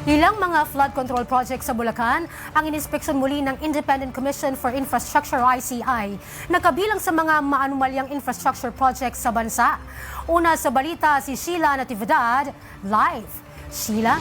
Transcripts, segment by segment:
Ilang mga flood control projects sa Bulacan ang inispeksyon muli ng Independent Commission for Infrastructure ICI na kabilang sa mga maanumalyang infrastructure projects sa bansa. Una sa balita si Sheila Natividad, live. Sheila?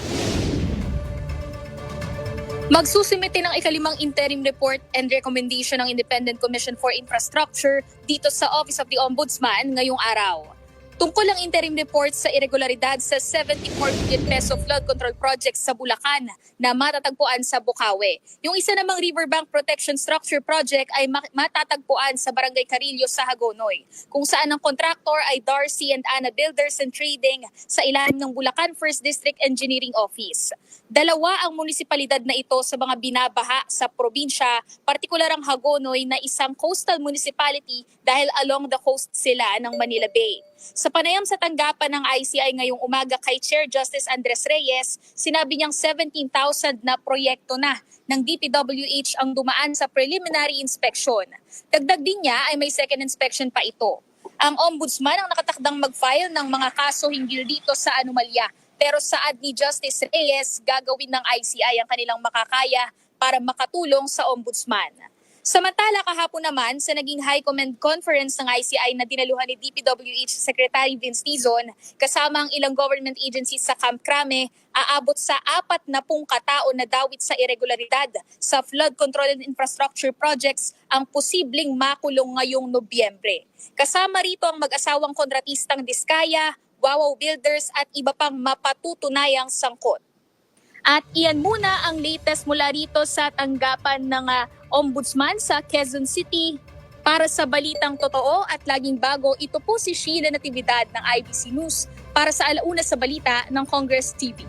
Magsusumite ng ikalimang interim report and recommendation ng Independent Commission for Infrastructure dito sa Office of the Ombudsman ngayong araw. Tungkol ang interim report sa irregularidad sa 74 billion peso flood control project sa Bulacan na matatagpuan sa Bukawi. Yung isa namang Riverbank Protection Structure Project ay matatagpuan sa Barangay Carillo sa Hagonoy, kung saan ang contractor ay Darcy and Anna Builders and Trading sa ilalim ng Bulacan First District Engineering Office. Dalawa ang munisipalidad na ito sa mga binabaha sa probinsya, partikular ang Hagonoy na isang coastal municipality dahil along the coast sila ng Manila Bay. Sa panayam sa tanggapan ng ICI ngayong umaga kay Chair Justice Andres Reyes, sinabi niyang 17,000 na proyekto na ng DPWH ang dumaan sa preliminary inspection. Dagdag din niya ay may second inspection pa ito. Ang Ombudsman ang nakatakdang mag-file ng mga kaso hinggil dito sa anomalya. Pero saad ni Justice Reyes, gagawin ng ICI ang kanilang makakaya para makatulong sa Ombudsman. Samantala kahapon naman sa naging High Command Conference ng ICI na dinaluhan ni DPWH Secretary Vince Dizon kasama ang ilang government agencies sa Camp Crame, aabot sa 40 katao na dawit sa irregularidad sa flood control and infrastructure projects ang posibleng makulong ngayong Nobyembre. Kasama rito ang mag-asawang kontratistang Diskaya, Wawaw Builders at iba pang mapatutunayang sangkot. At iyan muna ang latest mula rito sa tanggapan ng Ombudsman sa Quezon City. Para sa balitang totoo at laging bago, ito po si Sheila Natividad ng IBC News para sa Alauna sa Balita ng Congress TV.